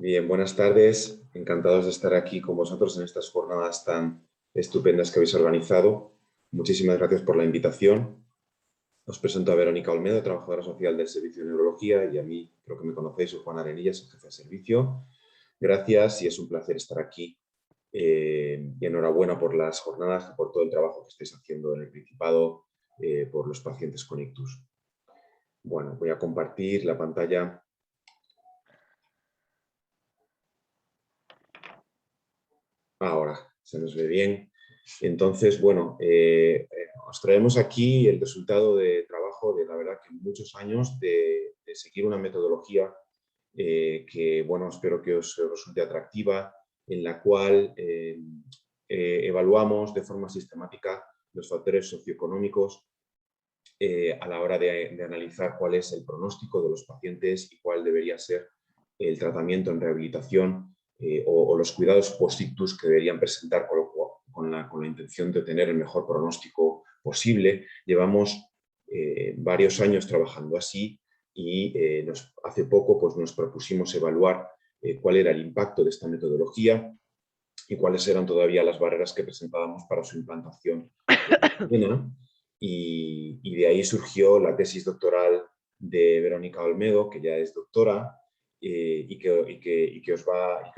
Bien, buenas tardes. Encantados de estar aquí con vosotros en estas jornadas tan estupendas que habéis organizado. Muchísimas gracias por la invitación. Os presento a Verónica Olmedo, trabajadora social del Servicio de Neurología, y a mí, creo que me conocéis, soy Juan Arenillas, el jefe de servicio. Gracias y es un placer estar aquí. Y enhorabuena por las jornadas y por todo el trabajo que estáis haciendo en el Principado por los pacientes con ictus. Bueno, voy a compartir la pantalla. Ahora se nos ve bien. Entonces, bueno, os traemos aquí el resultado de trabajo de, la verdad, que muchos años de seguir una metodología que, bueno, espero que os resulte atractiva, en la cual evaluamos de forma sistemática los factores socioeconómicos a la hora de analizar cuál es el pronóstico de los pacientes y cuál debería ser el tratamiento en rehabilitación o los cuidados post-ictus que deberían presentar con la intención de tener el mejor pronóstico posible. Llevamos varios años trabajando así y hace poco pues, nos propusimos evaluar cuál era el impacto de esta metodología y cuáles eran todavía las barreras que presentábamos para su implantación plena. Y de ahí surgió la tesis doctoral de Verónica Olmedo, que ya es doctora, y que os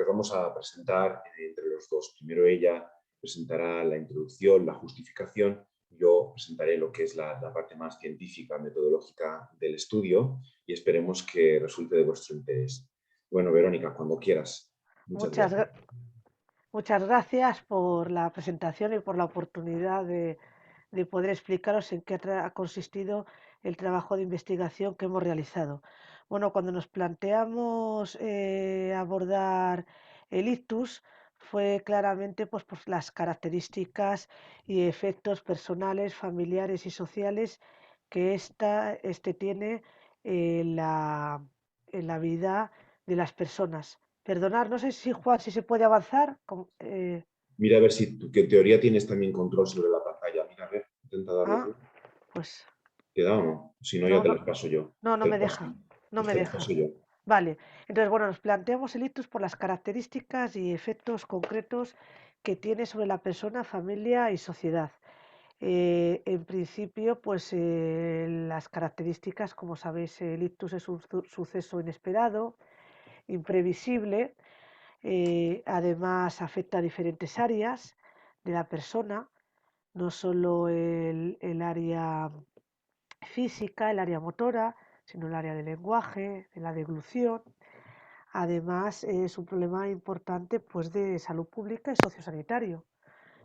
vamos a presentar entre los dos. Primero ella presentará la introducción, la justificación, yo presentaré lo que es la parte más científica, metodológica del estudio y esperemos que resulte de vuestro interés. Bueno, Verónica, cuando quieras. Muchas Muchas, gracias. gra- muchas gracias por la presentación y por la oportunidad de poder explicaros en qué ha consistido el trabajo de investigación que hemos realizado. Bueno, cuando nos planteamos abordar el ictus, fue claramente pues, por las características y efectos personales, familiares y sociales que este tiene en la vida de las personas. Perdonar, no sé si Juan, si se puede avanzar. Mira a ver si tú, qué teoría tienes también control sobre la pantalla. Mira, a ver, intenta darle Ah, tú. pues ¿Te da o no? Si no, ya no, te no, las paso yo. no, no Te me las paso deja, yo. no Pues me te las deja. paso yo. Vale, entonces bueno, nos planteamos el ictus por las características y efectos concretos que tiene sobre la persona, familia y sociedad. En principio, pues las características, como sabéis, el ictus es un suceso inesperado, imprevisible, además afecta a diferentes áreas de la persona, no solo el área física, el área motora, sino el área del lenguaje, de la deglución. Además, es un problema importante pues, de salud pública y sociosanitario.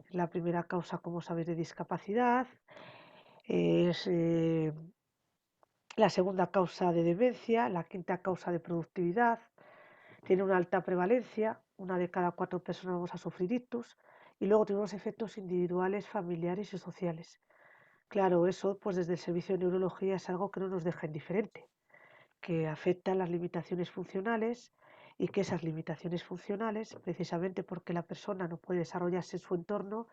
Es la primera causa, como sabéis, de discapacidad. Es la segunda causa de demencia, la quinta causa de productividad. Tiene una alta prevalencia, una de cada 4 personas vamos a sufrir ictus. Y luego tiene unos efectos individuales, familiares y sociales. Claro, eso pues desde el servicio de neurología es algo que no nos deja indiferente, que afecta las limitaciones funcionales y que esas limitaciones funcionales, precisamente porque la persona no puede desarrollarse en su entorno,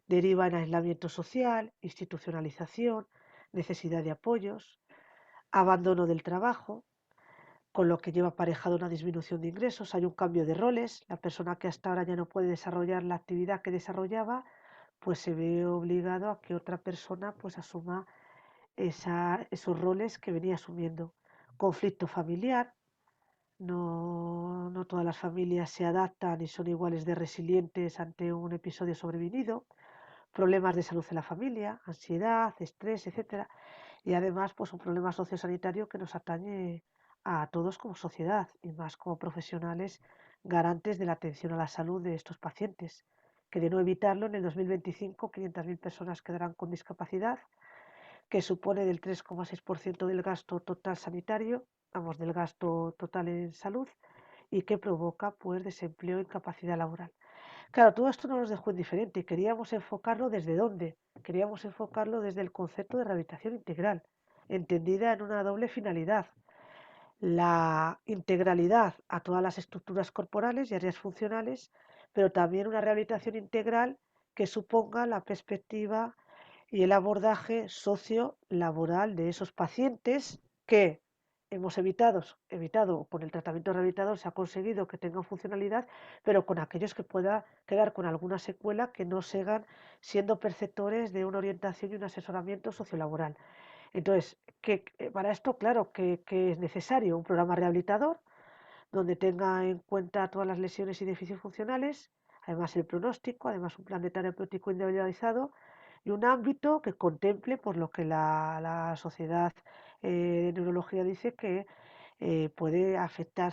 deriva en aislamiento social, institucionalización, necesidad de apoyos, abandono del trabajo, con lo que lleva aparejado una disminución de ingresos, hay un cambio de roles, la persona que hasta ahora ya no puede desarrollar la actividad que desarrollaba, pues se ve obligado a que otra persona pues asuma esos roles que venía asumiendo. Conflicto familiar, no todas las familias se adaptan y son iguales de resilientes ante un episodio sobrevenido, problemas de salud en la familia, ansiedad, estrés, etcétera. Y además, pues un problema sociosanitario que nos atañe a todos como sociedad y más como profesionales garantes de la atención a la salud de estos pacientes, que de no evitarlo en el 2025 500.000 personas quedarán con discapacidad, que supone del 3,6% del gasto total sanitario, vamos, del gasto total en salud, y que provoca pues desempleo e incapacidad laboral. Claro, todo esto no nos dejó indiferente y queríamos enfocarlo desde dónde. Queríamos enfocarlo desde el concepto de rehabilitación integral, entendida en una doble finalidad. La integralidad a todas las estructuras corporales y áreas funcionales, pero también una rehabilitación integral que suponga la perspectiva y el abordaje socio-laboral de esos pacientes que hemos evitado con el tratamiento rehabilitador, se ha conseguido que tengan funcionalidad, pero con aquellos que pueda quedar con alguna secuela que no sigan siendo perceptores de una orientación y un asesoramiento sociolaboral. Entonces, para esto, claro, que es necesario un programa rehabilitador donde tenga en cuenta todas las lesiones y déficits funcionales, además el pronóstico, además un plan de terapéutico individualizado y un ámbito que contemple por lo que la sociedad de neurología dice que puede afectar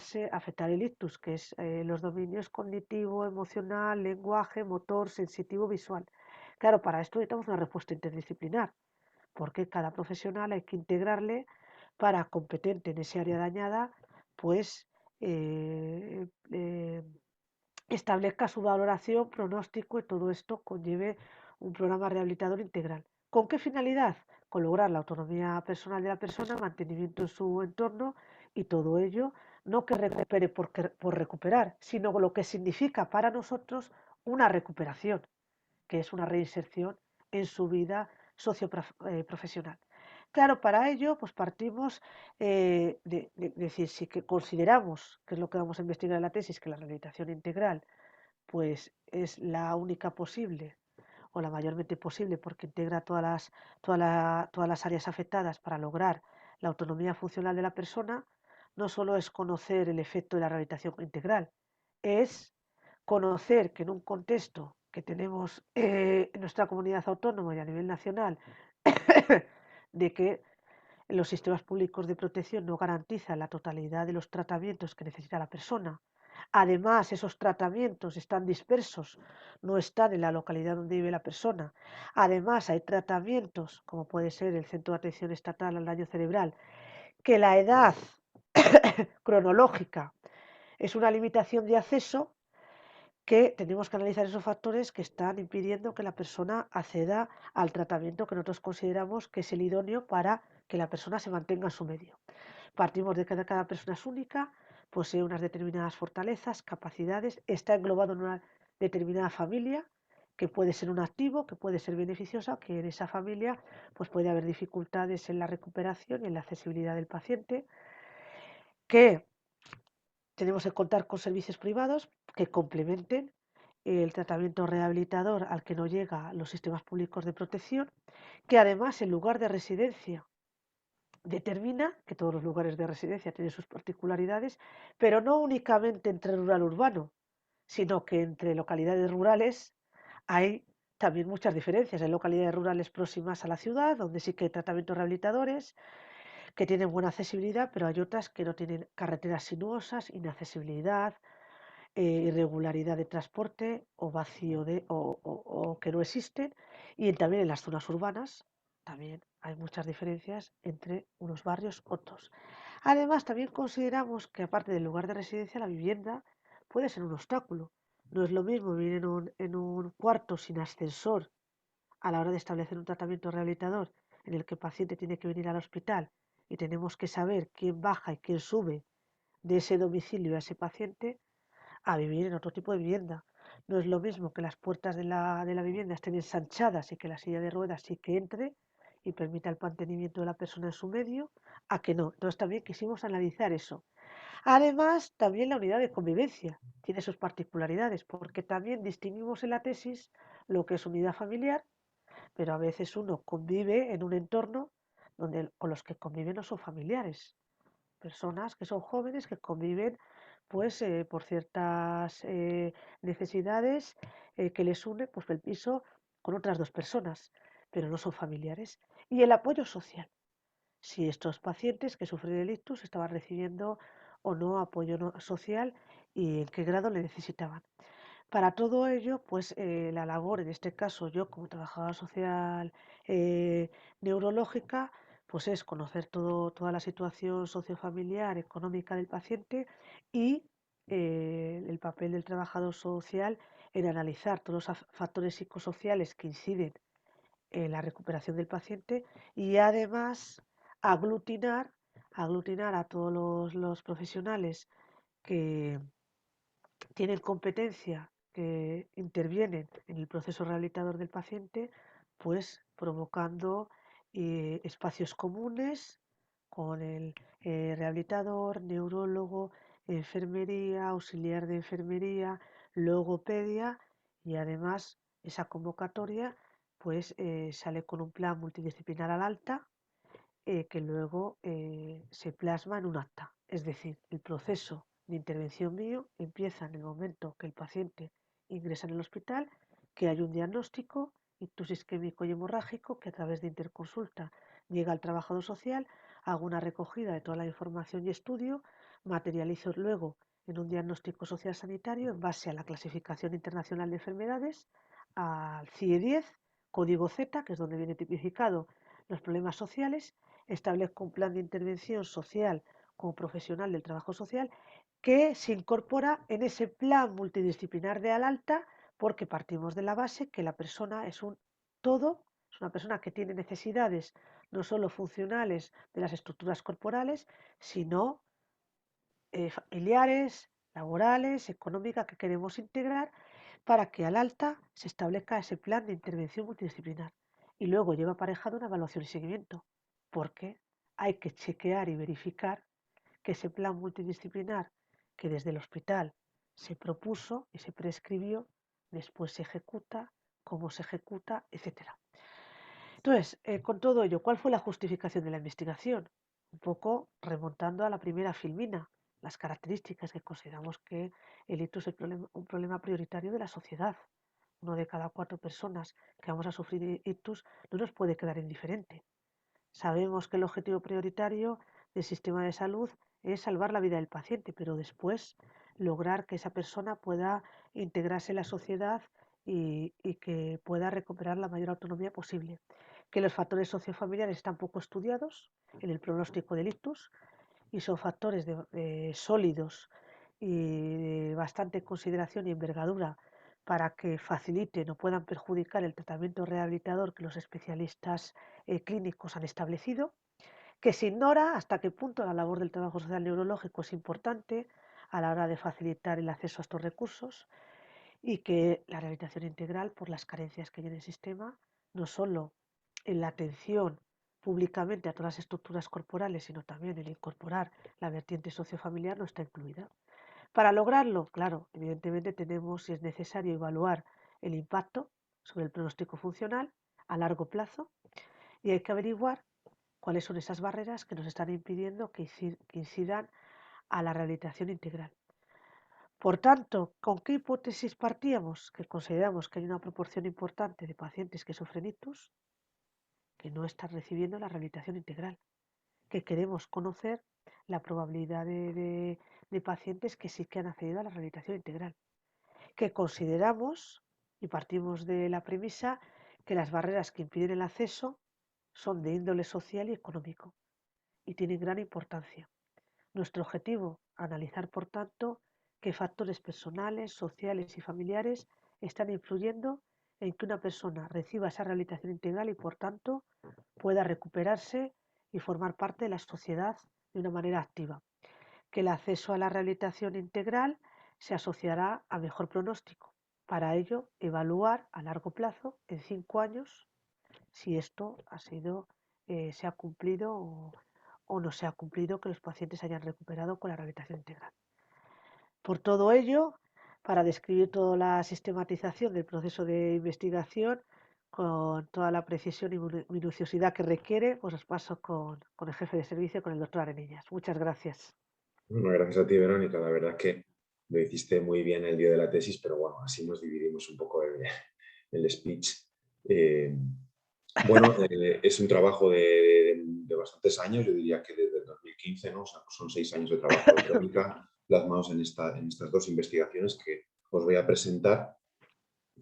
el ictus, que es los dominios cognitivo, emocional, lenguaje, motor, sensitivo, visual. Claro, para esto necesitamos una respuesta interdisciplinar, porque cada profesional hay que integrarle para competente en ese área dañada, pues eh, eh, establezca su valoración, pronóstico y todo esto conlleve un programa rehabilitador integral. ¿Con qué finalidad? Con lograr la autonomía personal de la persona, mantenimiento en su entorno y todo ello no que recupere por recuperar, sino lo que significa para nosotros una recuperación, que es una reinserción en su vida socioprofesional. Claro, para ello, pues partimos de decir, si que consideramos, que es lo que vamos a investigar en la tesis, que la rehabilitación integral pues es la única posible o la mayormente posible porque integra todas las áreas afectadas para lograr la autonomía funcional de la persona, no solo es conocer el efecto de la rehabilitación integral, es conocer que en un contexto que tenemos en nuestra comunidad autónoma y a nivel nacional, de que los sistemas públicos de protección no garantizan la totalidad de los tratamientos que necesita la persona. Además, esos tratamientos están dispersos, no están en la localidad donde vive la persona. Además, hay tratamientos, como puede ser el Centro de Atención Estatal al Daño Cerebral, que la edad cronológica es una limitación de acceso, que tenemos que analizar esos factores que están impidiendo que la persona acceda al tratamiento que nosotros consideramos que es el idóneo para que la persona se mantenga en su medio. Partimos de que cada persona es única, posee unas determinadas fortalezas, capacidades, está englobado en una determinada familia, que puede ser un activo, que puede ser beneficiosa, que en esa familia pues puede haber dificultades en la recuperación y en la accesibilidad del paciente, que tenemos que contar con servicios privados que complementen el tratamiento rehabilitador al que no llega los sistemas públicos de protección, que además el lugar de residencia determina que todos los lugares de residencia tienen sus particularidades, pero no únicamente entre rural y urbano, sino que entre localidades rurales hay también muchas diferencias. Hay localidades rurales próximas a la ciudad, donde sí que hay tratamientos rehabilitadores, que tienen buena accesibilidad, pero hay otras que no tienen carreteras sinuosas, inaccesibilidad, irregularidad de transporte o vacío o que no existen. Y también en las zonas urbanas también hay muchas diferencias entre unos barrios y otros. Además, también consideramos que aparte del lugar de residencia, la vivienda puede ser un obstáculo. No es lo mismo vivir en un cuarto sin ascensor a la hora de establecer un tratamiento rehabilitador en el que el paciente tiene que venir al hospital y tenemos que saber quién baja y quién sube de ese domicilio a ese paciente, a vivir en otro tipo de vivienda. No es lo mismo que las puertas de la vivienda estén ensanchadas y que la silla de ruedas sí que entre y permita el mantenimiento de la persona en su medio, a que no. Entonces también quisimos analizar eso. Además, también la unidad de convivencia tiene sus particularidades, porque también distinguimos en la tesis lo que es unidad familiar, pero a veces uno convive en un entorno donde con los que conviven no son familiares, personas que son jóvenes que conviven pues por ciertas necesidades que les une pues el piso con otras dos personas, pero no son familiares. Y el apoyo social, si estos pacientes que sufren el ictus estaban recibiendo o no apoyo social y en qué grado le necesitaban. Para todo ello, pues la labor, en este caso yo como trabajadora social neurológica, pues es conocer toda la situación sociofamiliar, económica del paciente y el papel del trabajador social en analizar todos los factores psicosociales que inciden en la recuperación del paciente y además aglutinar, aglutinar a todos los profesionales que tienen competencia, que intervienen en el proceso rehabilitador del paciente, pues provocando espacios comunes con rehabilitador, neurólogo, enfermería, auxiliar de enfermería, logopedia y además esa convocatoria pues sale con un plan multidisciplinar al alta que luego se plasma en un acta. Es decir, el proceso de intervención mío empieza en el momento que el paciente ingresa en el hospital, que hay un diagnóstico, ictus isquémico y hemorrágico, que a través de interconsulta llega al trabajador social, hago una recogida de toda la información y estudio, materializo luego en un diagnóstico social sanitario en base a la clasificación internacional de enfermedades, al CIE-10, código Z, que es donde viene tipificado los problemas sociales, establezco un plan de intervención social como profesional del trabajo social que se incorpora en ese plan multidisciplinar de al alta porque partimos de la base que la persona es un todo, es una persona que tiene necesidades no solo funcionales de las estructuras corporales, sino familiares, laborales, económicas que queremos integrar para que al alta se establezca ese plan de intervención multidisciplinar. Y luego lleva aparejado una evaluación y seguimiento, porque hay que chequear y verificar que ese plan multidisciplinar que desde el hospital se propuso y se prescribió, después se ejecuta, cómo se ejecuta, etcétera. Entonces, con todo ello, ¿cuál fue la justificación de la investigación? Un poco remontando a la primera filmina, las características que consideramos que el ictus es un problema prioritario de la sociedad. Uno de cada 4 personas que vamos a sufrir ictus no nos puede quedar indiferente. Sabemos que el objetivo prioritario del sistema de salud es salvar la vida del paciente, pero después lograr que esa persona pueda integrarse en la sociedad y que pueda recuperar la mayor autonomía posible. Que los factores sociofamiliares están poco estudiados en el pronóstico del ictus y son factores sólidos y de bastante consideración y envergadura para que faciliten o puedan perjudicar el tratamiento rehabilitador que los especialistas clínicos han establecido, que se ignora hasta qué punto la labor del trabajo social neurológico es importante a la hora de facilitar el acceso a estos recursos y que la rehabilitación integral, por las carencias que hay en el sistema, no solo en la atención públicamente a todas las estructuras corporales, sino también en incorporar la vertiente sociofamiliar, no está incluida. Para lograrlo, claro, evidentemente tenemos, si es necesario, evaluar el impacto sobre el pronóstico funcional a largo plazo y hay que averiguar cuáles son esas barreras que nos están impidiendo que incidan a la rehabilitación integral. Por tanto, ¿con qué hipótesis partíamos? Que consideramos que hay una proporción importante de pacientes que sufren ictus que no están recibiendo la rehabilitación integral, que queremos conocer la probabilidad de pacientes que sí que han accedido a la rehabilitación integral, que consideramos y partimos de la premisa que las barreras que impiden el acceso son de índole social y económico y tienen gran importancia. Nuestro objetivo, analizar, por tanto, qué factores personales, sociales y familiares están influyendo en que una persona reciba esa rehabilitación integral y, por tanto, pueda recuperarse y formar parte de la sociedad de una manera activa. Que el acceso a la rehabilitación integral se asociará a mejor pronóstico. Para ello, evaluar a largo plazo, en 5 años, si esto se ha cumplido o no se ha cumplido que los pacientes hayan recuperado con la rehabilitación integral. Por todo ello, para describir toda la sistematización del proceso de investigación con toda la precisión y minuciosidad que requiere, pues os paso con el jefe de servicio, con el doctor Arenillas. Muchas gracias. Bueno, gracias a ti, Verónica. La verdad que lo hiciste muy bien el día de la tesis, pero bueno, así nos dividimos un poco el speech. Eh, bueno, es un trabajo de bastantes años, yo diría que desde el 2015, ¿no? O sea, son 6 años de trabajo de Verónica plasmados en estas 2 investigaciones que os voy a presentar.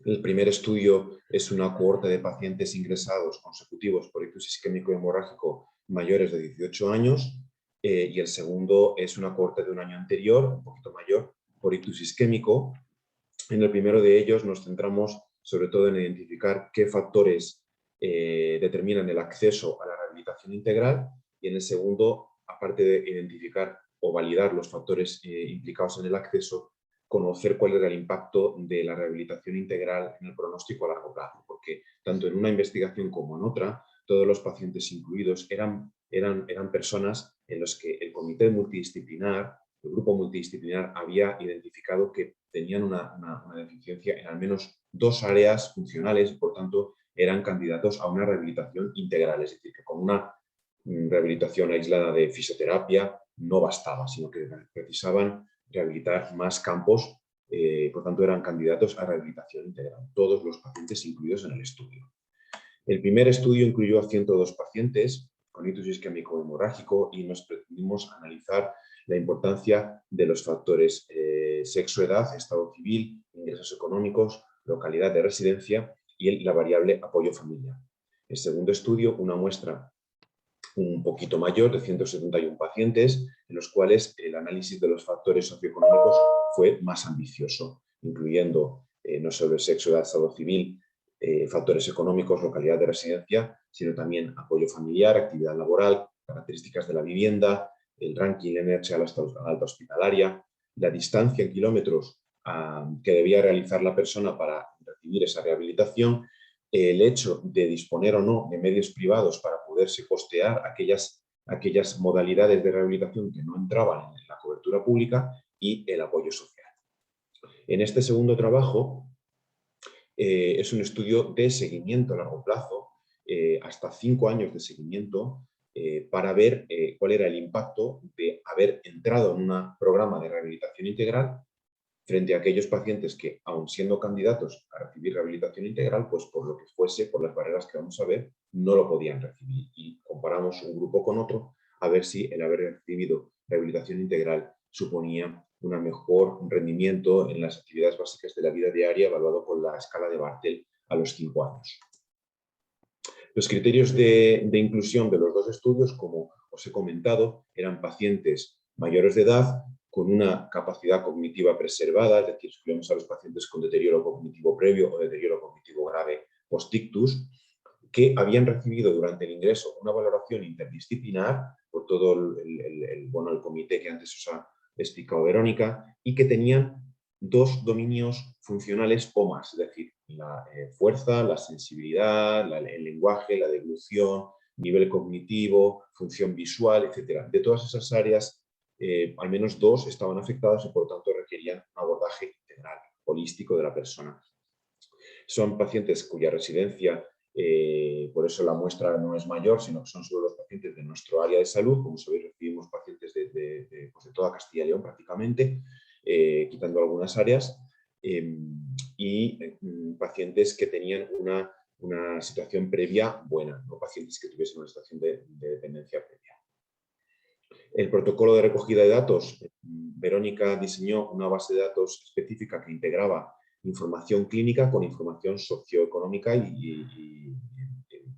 El primer estudio es una cohorte de pacientes ingresados consecutivos por ictus isquémico hemorrágico mayores de 18 años y el segundo es una cohorte de un año anterior, un poquito mayor, por ictus isquémico. En el primero de ellos nos centramos sobre todo en identificar qué factores determinan el acceso a la rehabilitación integral y en el segundo, aparte de identificar o validar los factores implicados en el acceso, conocer cuál era el impacto de la rehabilitación integral en el pronóstico a largo plazo, porque tanto en una investigación como en otra, todos los pacientes incluidos eran personas en los que el comité multidisciplinar, el grupo multidisciplinar, había identificado que tenían una deficiencia en al menos 2 áreas funcionales, por tanto, eran candidatos a una rehabilitación integral, es decir, que con una rehabilitación aislada de fisioterapia no bastaba, sino que precisaban rehabilitar más campos, por tanto, eran candidatos a rehabilitación integral, todos los pacientes incluidos en el estudio. El primer estudio incluyó a 102 pacientes con ictus isquémico hemorrágico y nos pretendimos analizar la importancia de los factores sexo, edad, estado civil, ingresos económicos, localidad de residencia y la variable apoyo familiar. El segundo estudio, una muestra un poquito mayor de 171 pacientes, en los cuales el análisis de los factores socioeconómicos fue más ambicioso, incluyendo no solo el sexo, edad, estado civil, factores económicos, localidad de residencia, sino también apoyo familiar, actividad laboral, características de la vivienda, el ranking NH a la alta hospitalaria, la distancia en kilómetros que debía realizar la persona para recibir esa rehabilitación, el hecho de disponer o no de medios privados para poderse costear aquellas modalidades de rehabilitación que no entraban en la cobertura pública y el apoyo social. En este segundo trabajo es un estudio de seguimiento a largo plazo, hasta 5 años de seguimiento, para ver cuál era el impacto de haber entrado en un programa de rehabilitación integral frente a aquellos pacientes que, aun siendo candidatos a recibir rehabilitación integral, pues por lo que fuese, por las barreras que vamos a ver, no lo podían recibir. Y comparamos un grupo con otro a ver si el haber recibido rehabilitación integral suponía un mejor rendimiento en las actividades básicas de la vida diaria, evaluado con la escala de Bartel a los 5 años. Los criterios de inclusión de los dos estudios, como os he comentado, eran pacientes mayores de edad con una capacidad cognitiva preservada, es decir, excluimos a los pacientes con deterioro cognitivo previo o deterioro cognitivo grave post-ictus, que habían recibido durante el ingreso una valoración interdisciplinar por todo el comité que antes os ha explicado Verónica, y que tenían 2 dominios funcionales o más, es decir, la fuerza, la sensibilidad, el lenguaje, la deglución, nivel cognitivo, función visual, etc. De todas esas áreas, al menos 2 estaban afectadas y por tanto requerían un abordaje integral, holístico de la persona. Son pacientes cuya residencia, por eso la muestra no es mayor, sino que son solo los pacientes de nuestro área de salud. Como sabéis, recibimos pacientes de toda Castilla y León prácticamente, quitando algunas áreas, y pacientes que tenían una situación previa buena, no pacientes que tuviesen una situación de dependencia previa. El protocolo de recogida de datos, Verónica diseñó una base de datos específica que integraba información clínica con información socioeconómica y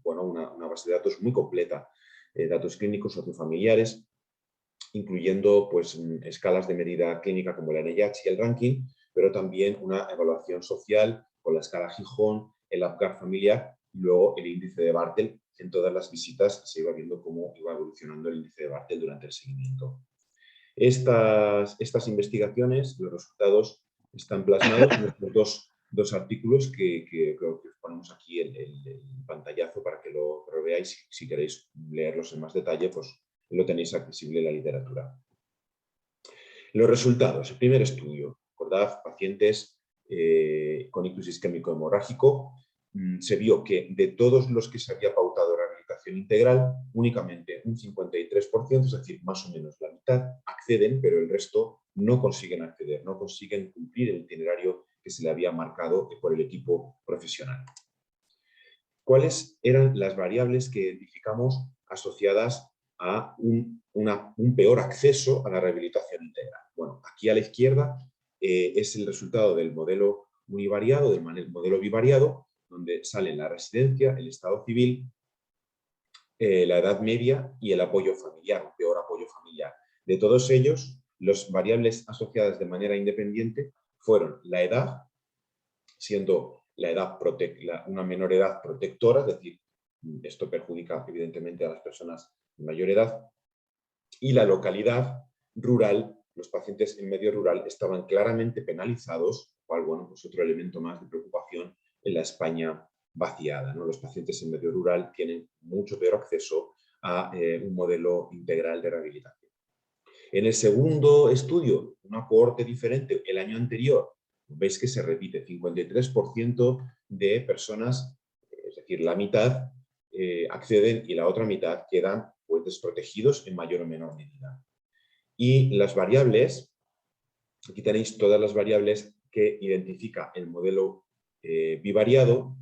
bueno, una base de datos muy completa, datos clínicos, sociofamiliares, incluyendo pues, escalas de medida clínica como el NIH y el ranking, pero también una evaluación social con la escala Gijón, el APGAR familiar y luego el índice de Bartel. En todas las visitas se iba viendo cómo iba evolucionando el índice de Bartel durante el seguimiento. Estas investigaciones, los resultados están plasmados en estos dos artículos que creo que os ponemos aquí el pantallazo para que lo veáis. Si queréis leerlos en más detalle, pues lo tenéis accesible en la literatura. Los resultados. El primer estudio. Recordad, pacientes con ictus isquémico hemorrágico. Se vio que de todos los que se había pautado rehabilitación integral, únicamente un 53%, es decir, más o menos la mitad, acceden, pero el resto no consiguen acceder, no consiguen cumplir el itinerario que se le había marcado por el equipo profesional. ¿Cuáles eran las variables que identificamos asociadas a un peor acceso a la rehabilitación integral? Bueno, aquí a la izquierda es el resultado del modelo univariado, del modelo bivariado, donde salen la residencia, el estado civil, la edad media y el apoyo familiar, un peor apoyo familiar. De todos ellos, las variables asociadas de manera independiente fueron la edad, siendo la edad una menor edad protectora, es decir, esto perjudica evidentemente a las personas de mayor edad, y la localidad rural. Los pacientes en medio rural estaban claramente penalizados, cual, bueno, pues otro elemento más de preocupación en la España vaciada, ¿no? Los pacientes en medio rural tienen mucho peor acceso a un modelo integral de rehabilitación. En el segundo estudio, una cohorte diferente, el año anterior, veis que se repite, 53% de personas, es decir, la mitad, acceden y la otra mitad quedan pues, desprotegidos en mayor o menor medida. Y las variables, aquí tenéis todas las variables que identifica el modelo bivariado.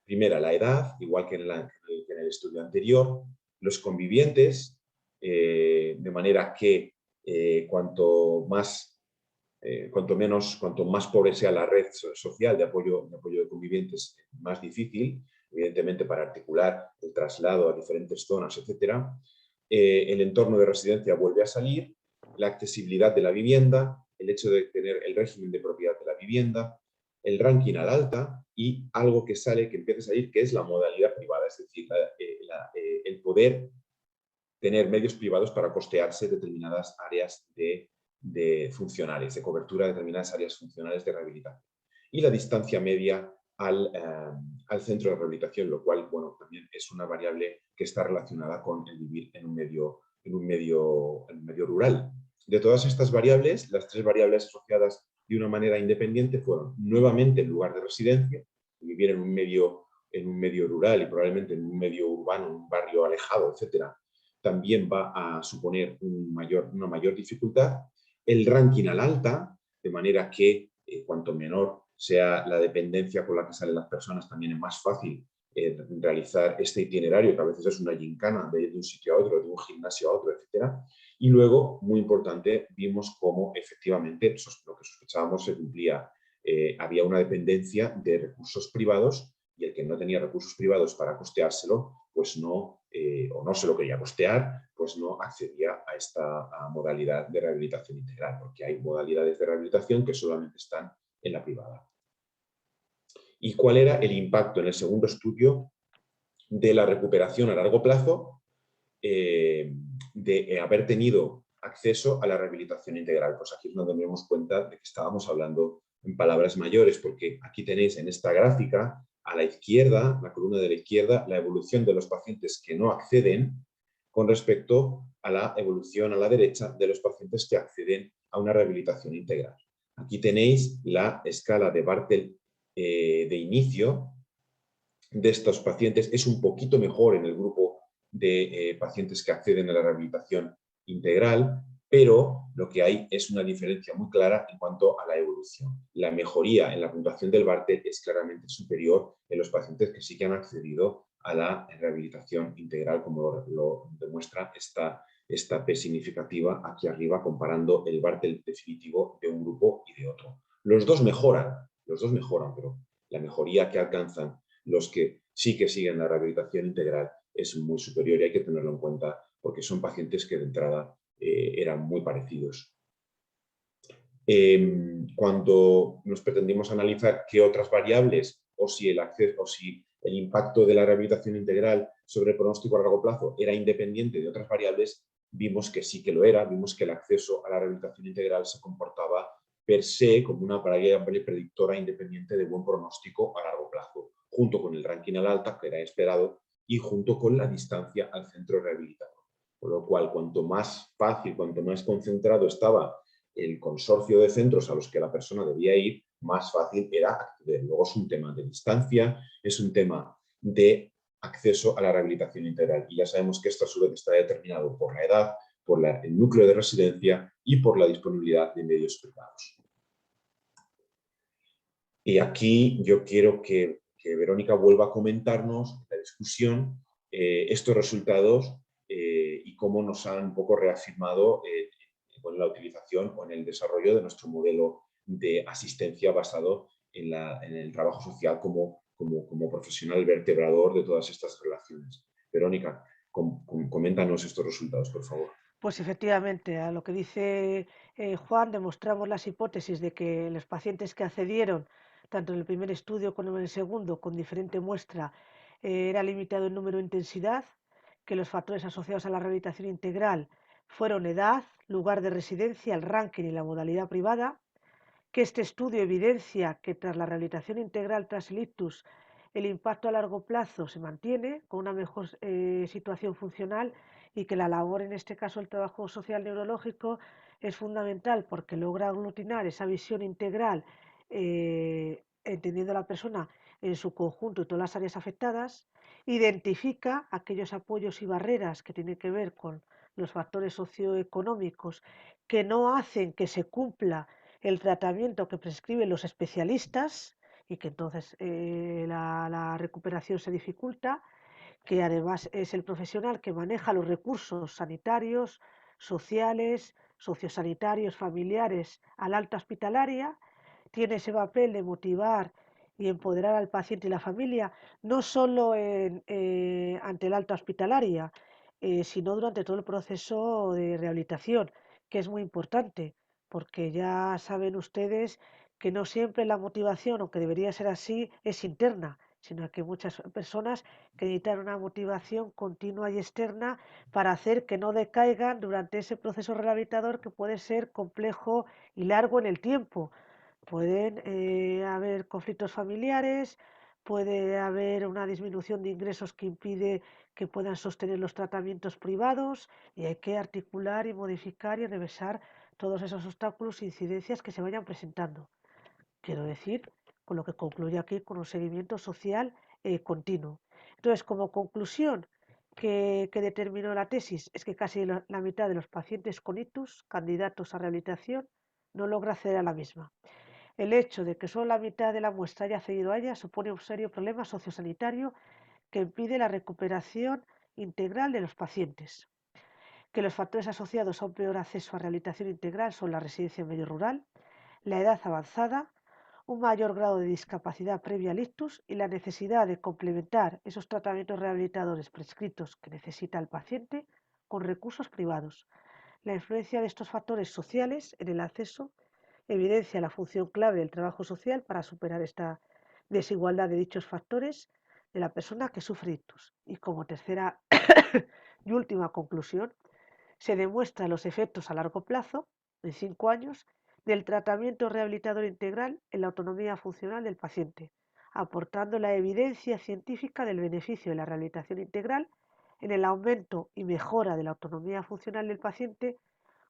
Primera, la edad, igual que en el estudio anterior, los convivientes, de manera que cuanto más pobre sea la red social de apoyo de convivientes, más difícil, evidentemente, para articular el traslado a diferentes zonas, etcétera. El entorno de residencia vuelve a salir, la accesibilidad de la vivienda, el hecho de tener el régimen de propiedad de la vivienda, el ranking al alta y algo que empieza a salir, que es la modalidad privada, es decir, el poder tener medios privados para costearse determinadas áreas de funcionales, de cobertura de determinadas áreas funcionales de rehabilitación. Y la distancia media al centro de rehabilitación, lo cual, bueno, también es una variable que está relacionada con el vivir en un medio rural. De todas estas variables, las 3 variables asociadas de una manera independiente fueron nuevamente el lugar de residencia, vivir en un medio rural y probablemente en un medio urbano, un barrio alejado, etcétera, también va a suponer una mayor dificultad. El ranking al alta, de manera que cuanto menor sea la dependencia con la que salen las personas, también es más fácil realizar este itinerario, que a veces es una gincana de ir de un sitio a otro, de un gimnasio a otro, etcétera. Y luego, muy importante, vimos cómo efectivamente lo que sospechábamos se cumplía. Había una dependencia de recursos privados y el que no tenía recursos privados para costeárselo, pues no, o no se lo quería costear, pues no accedía a esta modalidad de rehabilitación integral, porque hay modalidades de rehabilitación que solamente están en la privada. ¿Y cuál era el impacto en el segundo estudio de la recuperación a largo plazo de haber tenido acceso a la rehabilitación integral? Pues aquí nos damos cuenta de que estábamos hablando en palabras mayores, porque aquí tenéis en esta gráfica, a la izquierda, la columna de la izquierda, la evolución de los pacientes que no acceden con respecto a la evolución a la derecha de los pacientes que acceden a una rehabilitación integral. Aquí tenéis la escala de Bartel de inicio de estos pacientes. Es un poquito mejor en el grupo de pacientes que acceden a la rehabilitación integral, pero lo que hay es una diferencia muy clara en cuanto a la evolución. La mejoría en la puntuación del Bartel es claramente superior en los pacientes que sí que han accedido a la rehabilitación integral, como lo demuestra esta P significativa aquí arriba, comparando el Bartel definitivo de un grupo y de otro. Los dos mejoran, pero la mejoría que alcanzan los que sí que siguen la rehabilitación integral es muy superior y hay que tenerlo en cuenta porque son pacientes que de entrada eran muy parecidos. Cuando nos pretendimos analizar qué otras variables o si el impacto de la rehabilitación integral sobre el pronóstico a largo plazo era independiente de otras variables, vimos que sí que lo era, vimos que el acceso a la rehabilitación integral se comportaba per se como una variable predictora independiente de buen pronóstico a largo plazo, junto con el ranking al alta, que era esperado, y junto con la distancia al centro rehabilitador. Por lo cual, cuanto más fácil, cuanto más concentrado estaba el consorcio de centros a los que la persona debía ir, más fácil era acceder. Luego es un tema de distancia, es un tema de acceso a la rehabilitación integral. Y ya sabemos que esto a su vez está determinado por la edad, por el núcleo de residencia y por la disponibilidad de medios privados. Y aquí yo quiero que Verónica vuelva a comentarnos la discusión, estos resultados y cómo nos han un poco reafirmado con la utilización o en el desarrollo de nuestro modelo de asistencia basado en el trabajo social como profesional vertebrador de todas estas relaciones. Verónica, coméntanos estos resultados, por favor. Pues efectivamente, a lo que dice Juan, demostramos las hipótesis de que los pacientes que accedieron, tanto en el primer estudio como en el segundo, con diferente muestra, era limitado el número de intensidad, que los factores asociados a la rehabilitación integral fueron edad, lugar de residencia, el ranking y la modalidad privada, que este estudio evidencia que tras la rehabilitación integral tras el ictus, el impacto a largo plazo se mantiene con una mejor situación funcional y que la labor, en este caso el trabajo social neurológico, es fundamental porque logra aglutinar esa visión integral, entendiendo a la persona en su conjunto y todas las áreas afectadas, identifica aquellos apoyos y barreras que tienen que ver con los factores socioeconómicos que no hacen que se cumpla el tratamiento que prescriben los especialistas y que entonces la recuperación se dificulta, que además es el profesional que maneja los recursos sanitarios, sociales, sociosanitarios, familiares al alta hospitalaria, tiene ese papel de motivar y empoderar al paciente y la familia, no solo ante el alta hospitalaria, sino durante todo el proceso de rehabilitación, que es muy importante, porque ya saben ustedes que no siempre la motivación, aunque debería ser así, es interna, sino que hay muchas personas que necesitan una motivación continua y externa para hacer que no decaigan durante ese proceso rehabilitador que puede ser complejo y largo en el tiempo. Pueden haber conflictos familiares, puede haber una disminución de ingresos que impide que puedan sostener los tratamientos privados y hay que articular y modificar y revisar todos esos obstáculos e incidencias que se vayan presentando. Quiero decir, con lo que concluye aquí con un seguimiento social continuo. Entonces, como conclusión que determinó la tesis, es que casi la mitad de los pacientes con ictus, candidatos a rehabilitación, no logra acceder a la misma. El hecho de que solo la mitad de la muestra haya accedido a ella supone un serio problema sociosanitario que impide la recuperación integral de los pacientes. Que los factores asociados a un peor acceso a rehabilitación integral son la residencia en medio rural, la edad avanzada, un mayor grado de discapacidad previa al ictus y la necesidad de complementar esos tratamientos rehabilitadores prescritos que necesita el paciente con recursos privados. La influencia de estos factores sociales en el acceso evidencia la función clave del trabajo social para superar esta desigualdad de dichos factores de la persona que sufre ictus. Y como tercera y última conclusión, se demuestran los efectos a largo plazo, en 5 años, del tratamiento rehabilitador integral en la autonomía funcional del paciente, aportando la evidencia científica del beneficio de la rehabilitación integral en el aumento y mejora de la autonomía funcional del paciente,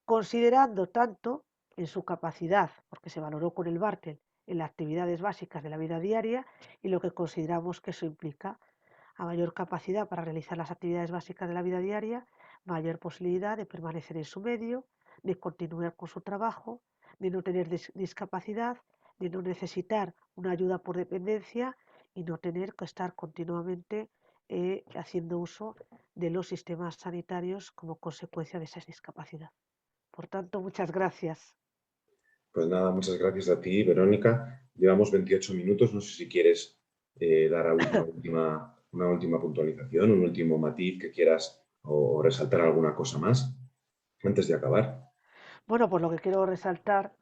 considerando tanto en su capacidad, porque se valoró con el Bartel, en las actividades básicas de la vida diaria y lo que consideramos que eso implica a mayor capacidad para realizar las actividades básicas de la vida diaria, mayor posibilidad de permanecer en su medio, de continuar con su trabajo, de no tener discapacidad, de no necesitar una ayuda por dependencia y no tener que estar continuamente haciendo uso de los sistemas sanitarios como consecuencia de esa discapacidad. Por tanto, muchas gracias. Pues nada, muchas gracias a ti, Verónica. Llevamos 28 minutos, no sé si quieres dar una última puntualización, un último matiz que quieras o resaltar alguna cosa más antes de acabar. Bueno, pues lo que quiero resaltar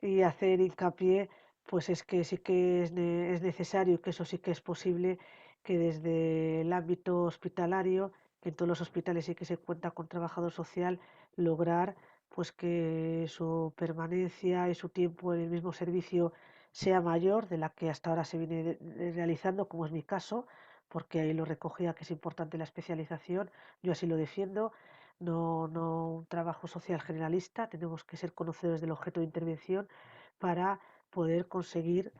y hacer hincapié, pues es que sí que es necesario, que eso sí que es posible, que desde el ámbito hospitalario, que en todos los hospitales sí que se cuenta con trabajador social, lograr pues que su permanencia y su tiempo en el mismo servicio sea mayor de la que hasta ahora se viene realizando, como es mi caso, porque ahí lo recogía que es importante la especialización, yo así lo defiendo, no un trabajo social generalista, tenemos que ser conocedores del objeto de intervención para poder conseguir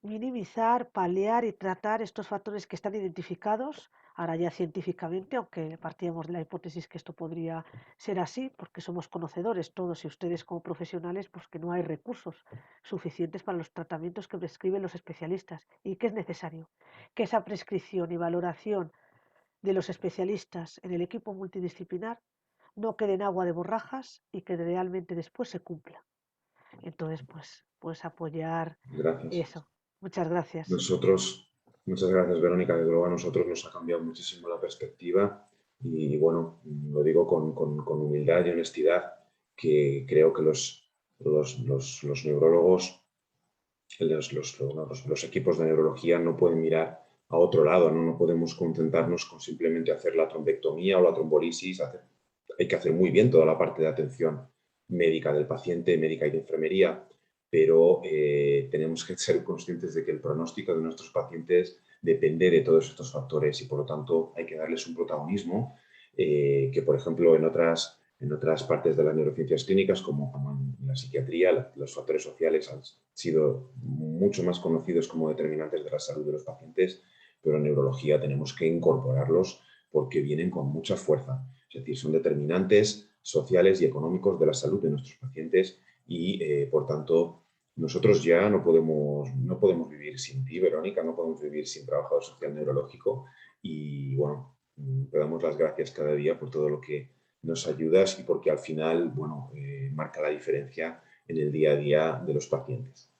minimizar, paliar y tratar estos factores que están identificados, ahora ya científicamente, aunque partíamos de la hipótesis que esto podría ser así, porque somos conocedores todos y ustedes como profesionales, pues que no hay recursos suficientes para los tratamientos que prescriben los especialistas y que es necesario que esa prescripción y valoración de los especialistas en el equipo multidisciplinar no quede en agua de borrajas y que realmente después se cumpla. Entonces, pues apoyar Gracias. eso. Muchas gracias. Muchas gracias, Verónica. De luego a nosotros nos ha cambiado muchísimo la perspectiva y bueno, lo digo con humildad y honestidad, que creo que los neurólogos, los equipos de neurología no pueden mirar a otro lado, ¿no? No podemos contentarnos con simplemente hacer la trombectomía o la trombolisis. Hay que hacer muy bien toda la parte de atención médica del paciente, médica y de enfermería, pero tenemos que ser conscientes de que el pronóstico de nuestros pacientes depende de todos estos factores y por lo tanto hay que darles un protagonismo que por ejemplo en otras partes de las neurociencias clínicas, como en la psiquiatría, los factores sociales han sido mucho más conocidos como determinantes de la salud de los pacientes, pero en neurología tenemos que incorporarlos porque vienen con mucha fuerza. Es decir, son determinantes sociales y económicos de la salud de nuestros pacientes y, por tanto, nosotros ya no podemos vivir sin ti, Verónica, no podemos vivir sin trabajador social neurológico y, bueno, te damos las gracias cada día por todo lo que nos ayudas y porque al final, bueno, marca la diferencia en el día a día de los pacientes.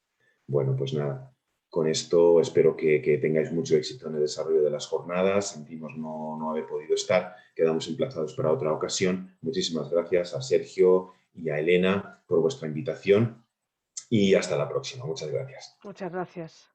Bueno, pues nada, con esto espero que tengáis mucho éxito en el desarrollo de las jornadas. Sentimos no haber podido estar, quedamos emplazados para otra ocasión. Muchísimas gracias a Sergio y a Elena por vuestra invitación y hasta la próxima. Muchas gracias. Muchas gracias.